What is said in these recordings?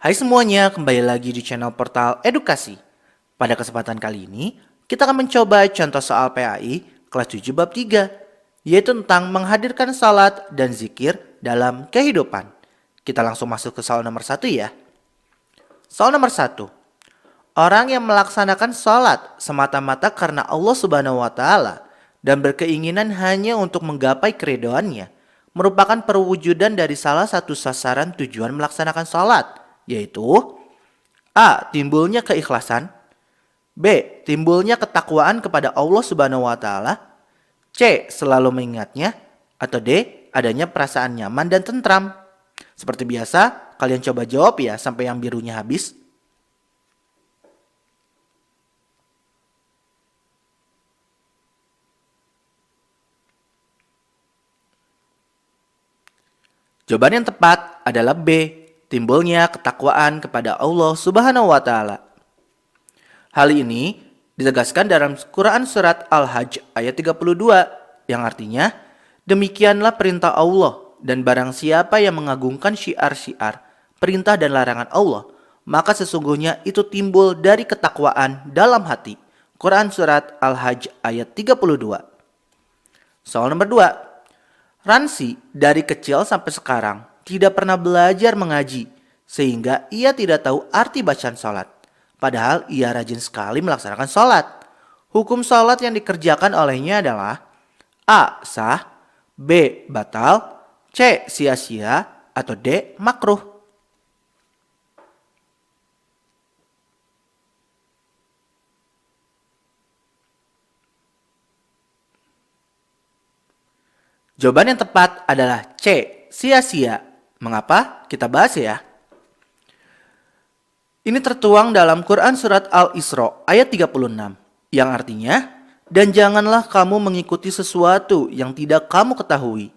Hai semuanya, kembali lagi di channel Portal Edukasi. Pada kesempatan kali ini, kita akan mencoba contoh soal PAI kelas 7 bab 3, yaitu tentang menghadirkan salat dan zikir dalam kehidupan. Kita langsung masuk ke soal nomor 1 ya. Soal nomor 1. Orang yang melaksanakan salat semata-mata karena Allah Subhanahu wa taala dan berkeinginan hanya untuk menggapai keridhoannya merupakan perwujudan dari salah satu sasaran tujuan melaksanakan salat, yaitu A. Timbulnya keikhlasan. B. Timbulnya ketakwaan kepada Allah Subhanahu wa taala. C. Selalu mengingatnya. Atau D. Adanya perasaan nyaman dan tentram. Seperti biasa, kalian coba jawab ya sampai yang birunya habis. Jawaban yang tepat adalah B. Timbulnya ketakwaan kepada Allah Subhanahu wa taala. Hal ini ditegaskan dalam Quran surat Al-Hajj ayat 32 yang artinya, demikianlah perintah Allah dan barang siapa yang mengagungkan syiar-syiar, perintah dan larangan Allah, maka sesungguhnya itu timbul dari ketakwaan dalam hati. Quran surat Al-Hajj ayat 32. Soal nomor 2. Ransi dari kecil sampai sekarang tidak pernah belajar mengaji sehingga ia tidak tahu arti bacaan sholat. Padahal ia rajin sekali melaksanakan sholat. Hukum sholat yang dikerjakan olehnya adalah A. Sah, B. Batal, C. Sia-sia, atau D. Makruh. Jawaban yang tepat adalah C. Sia-sia. Mengapa? Kita bahas ya. Ini tertuang dalam Quran surat Al-Isra ayat 36 yang artinya, dan janganlah kamu mengikuti sesuatu yang tidak kamu ketahui,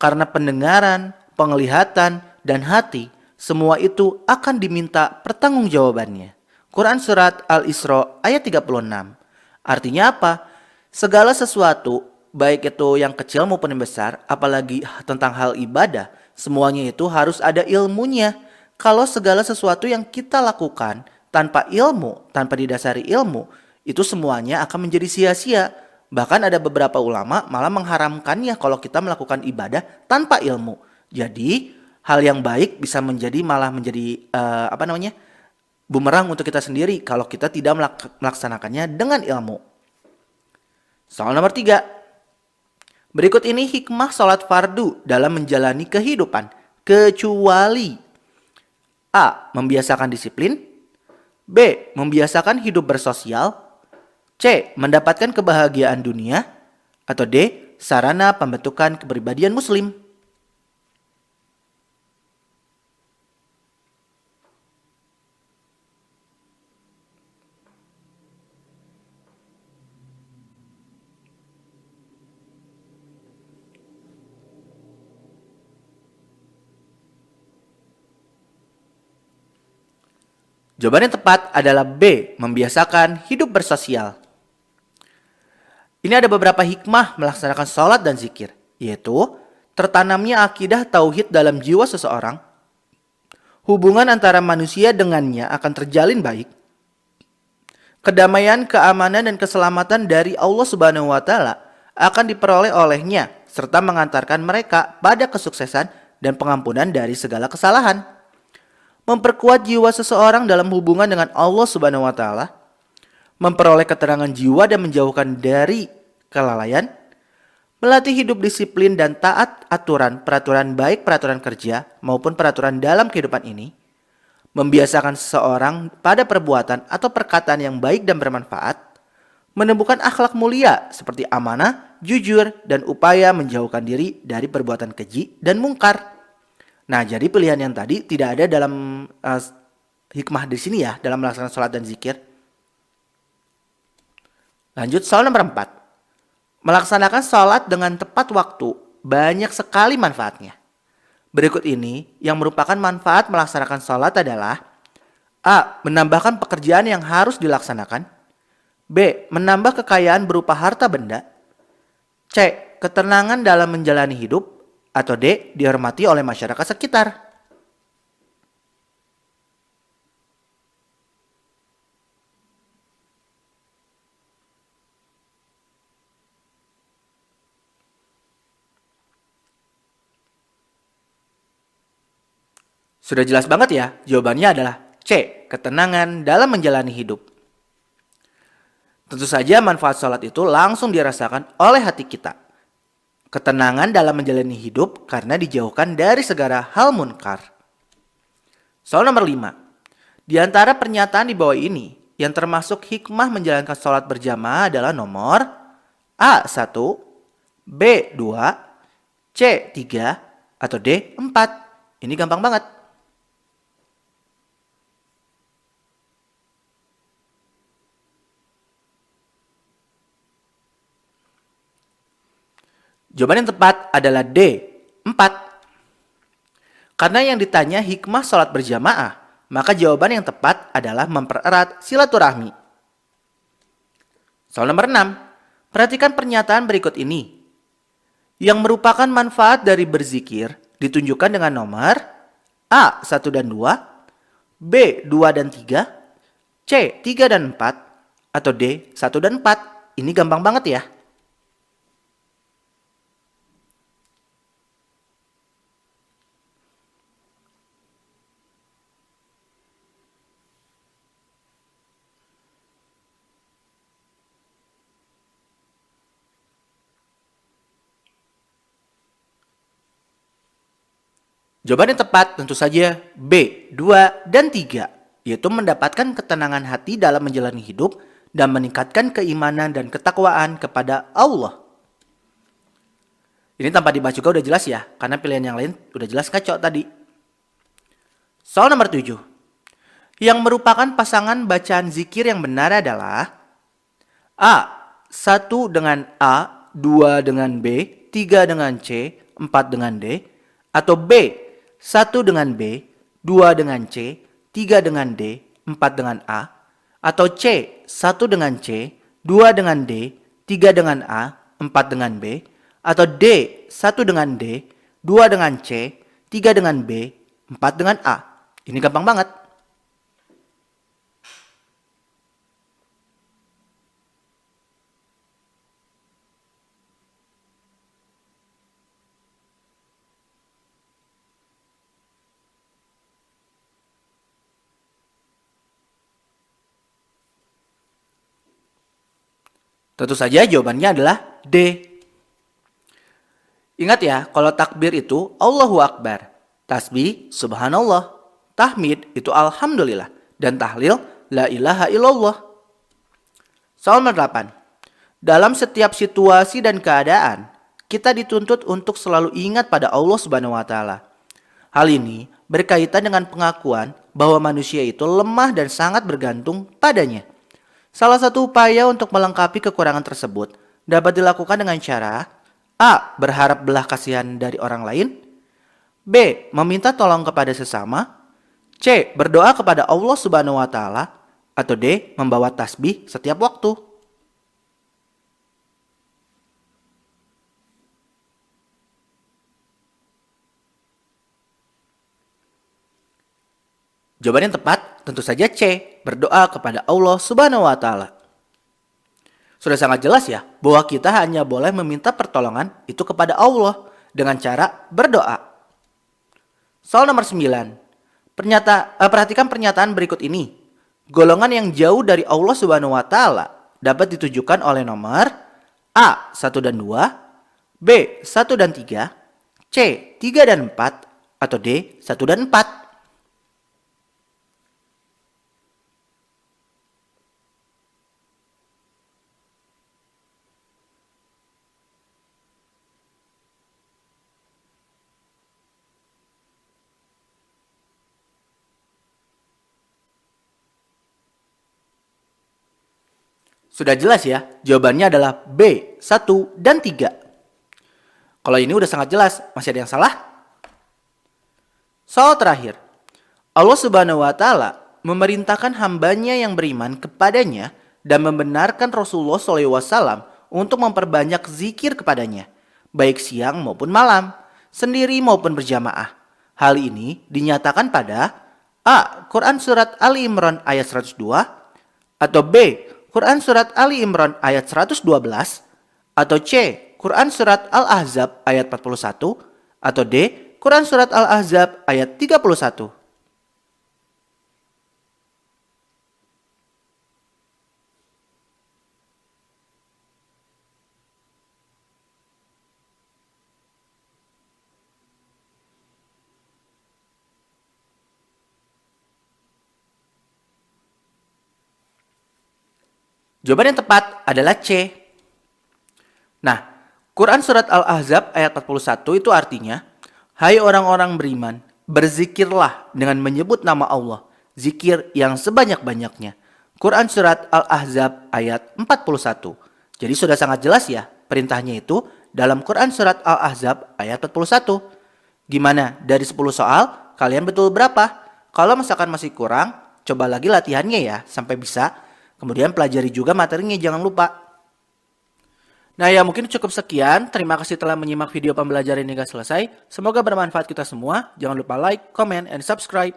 karena pendengaran, penglihatan, dan hati semua itu akan diminta pertanggungjawabannya. Quran surat Al-Isra ayat 36. Artinya apa? Segala sesuatu, baik itu yang kecil maupun yang besar, apalagi tentang hal ibadah, semuanya itu harus ada ilmunya. Kalau segala sesuatu yang kita lakukan tanpa ilmu, tanpa didasari ilmu, itu semuanya akan menjadi sia-sia. Bahkan ada beberapa ulama malah mengharamkannya kalau kita melakukan ibadah tanpa ilmu. Jadi hal yang baik bisa malah menjadi bumerang untuk kita sendiri kalau kita tidak melaksanakannya dengan ilmu. Soal nomor 3. Berikut ini hikmah sholat fardu dalam menjalani kehidupan, kecuali A. Membiasakan disiplin. B. Membiasakan hidup bersosial. C. Mendapatkan kebahagiaan dunia. Atau D. Sarana pembentukan kepribadian muslim. Jawaban yang tepat adalah B. Membiasakan hidup bersosial. Ini ada beberapa hikmah melaksanakan sholat dan zikir, yaitu tertanamnya akidah tauhid dalam jiwa seseorang, hubungan antara manusia dengannya akan terjalin baik, kedamaian, keamanan, dan keselamatan dari Allah Subhanahu wa taala akan diperoleh olehnya serta mengantarkan mereka pada kesuksesan dan pengampunan dari segala kesalahan. Memperkuat jiwa seseorang dalam hubungan dengan Allah Subhanahu wa taala, memperoleh keterangan jiwa dan menjauhkan dari kelalaian, melatih hidup disiplin dan taat aturan, peraturan baik peraturan kerja maupun peraturan dalam kehidupan ini, membiasakan seseorang pada perbuatan atau perkataan yang baik dan bermanfaat, menemukan akhlak mulia seperti amanah, jujur, dan upaya menjauhkan diri dari perbuatan keji dan mungkar. Nah, jadi pilihan yang tadi tidak ada dalam hikmah di sini ya, dalam melaksanakan sholat dan zikir. Lanjut soal nomor 4. Melaksanakan sholat dengan tepat waktu banyak sekali manfaatnya. Berikut ini yang merupakan manfaat melaksanakan sholat adalah A. Menambahkan pekerjaan yang harus dilaksanakan. B. Menambah kekayaan berupa harta benda. C. Ketenangan dalam menjalani hidup. Atau D. Dihormati oleh masyarakat sekitar. Sudah jelas banget ya, jawabannya adalah C, ketenangan dalam menjalani hidup. Tentu saja manfaat sholat itu langsung dirasakan oleh hati kita. Ketenangan dalam menjalani hidup karena dijauhkan dari segala hal munkar. Soal nomor 5. Di antara pernyataan di bawah ini, yang termasuk hikmah menjalankan sholat berjamaah adalah nomor A1, B2, C3, atau D4. Ini gampang banget. Jawaban yang tepat adalah D4. Karena yang ditanya hikmah sholat berjamaah, maka jawaban yang tepat adalah mempererat silaturahmi. Soal nomor 6. Perhatikan pernyataan berikut ini. Yang merupakan manfaat dari berzikir ditunjukkan dengan nomor A1 dan 2, B2 dan 3, C3 dan 4, atau D1 dan 4. Ini gampang banget ya. Jawaban yang tepat tentu saja B, 2, dan 3, yaitu mendapatkan ketenangan hati dalam menjalani hidup dan meningkatkan keimanan dan ketakwaan kepada Allah. Ini tanpa dibahas juga udah jelas ya, karena pilihan yang lain udah jelas kacau tadi. Soal nomor 7. Yang merupakan pasangan bacaan zikir yang benar adalah A. 1 dengan A, 2 dengan B, 3 dengan C, 4 dengan D, atau B. 1 dengan B, 2 dengan C, 3 dengan D, 4 dengan A, atau C. 1 dengan C, 2 dengan D, 3 dengan A, 4 dengan B, atau D. 1 dengan D, 2 dengan C, 3 dengan B, 4 dengan A. Ini gampang banget. Tentu saja jawabannya adalah D. Ingat ya, kalau takbir itu Allahu Akbar, tasbih Subhanallah, tahmid itu Alhamdulillah, dan tahlil La ilaha illallah. Soal nomor 8. Dalam setiap situasi dan keadaan, kita dituntut untuk selalu ingat pada Allah Subhanahu wa taala. Hal ini berkaitan dengan pengakuan bahwa manusia itu lemah dan sangat bergantung padanya. Salah satu upaya untuk melengkapi kekurangan tersebut dapat dilakukan dengan cara A. Berharap belas kasihan dari orang lain, B. Meminta tolong kepada sesama, C. Berdoa kepada Allah Subhanahu wa taala, atau D. Membawa tasbih setiap waktu. Jawaban yang tepat tentu saja C. Berdoa kepada Allah Subhanahu wa taala. Sudah sangat jelas ya bahwa kita hanya boleh meminta pertolongan itu kepada Allah dengan cara berdoa. Soal nomor 9. Perhatikan pernyataan berikut ini. Golongan yang jauh dari Allah Subhanahu wa taala dapat ditujukan oleh nomor A. 1 dan 2, B. 1 dan 3, C. 3 dan 4, atau D. 1 dan 4. Sudah jelas ya, jawabannya adalah B, 1 dan 3. Kalau ini udah sangat jelas, masih ada yang salah? Soal terakhir. Allah Subhanahu wa taala memerintahkan hambanya yang beriman kepadanya dan membenarkan Rasulullah SAW untuk memperbanyak zikir kepadanya, baik siang maupun malam, sendiri maupun berjamaah. Hal ini dinyatakan pada A. Quran Surat Ali Imran ayat 102, atau B. Quran Surat Ali Imran ayat 112, atau C. Quran Surat Al-Ahzab ayat 41, atau D. Quran Surat Al-Ahzab ayat 31. Jawaban yang tepat adalah C. Nah, Quran Surat Al-Ahzab ayat 41 itu artinya, hai orang-orang beriman, berzikirlah dengan menyebut nama Allah, zikir yang sebanyak-banyaknya. Quran Surat Al-Ahzab ayat 41. Jadi sudah sangat jelas ya, perintahnya itu dalam Quran Surat Al-Ahzab ayat 41. Gimana? Dari 10 soal, kalian betul berapa? Kalau misalkan masih kurang, coba lagi latihannya ya, sampai bisa. Kemudian pelajari juga materinya, jangan lupa. Nah ya mungkin cukup sekian. Terima kasih telah menyimak video pembelajaran hingga selesai. Semoga bermanfaat kita semua. Jangan lupa like, comment, and subscribe.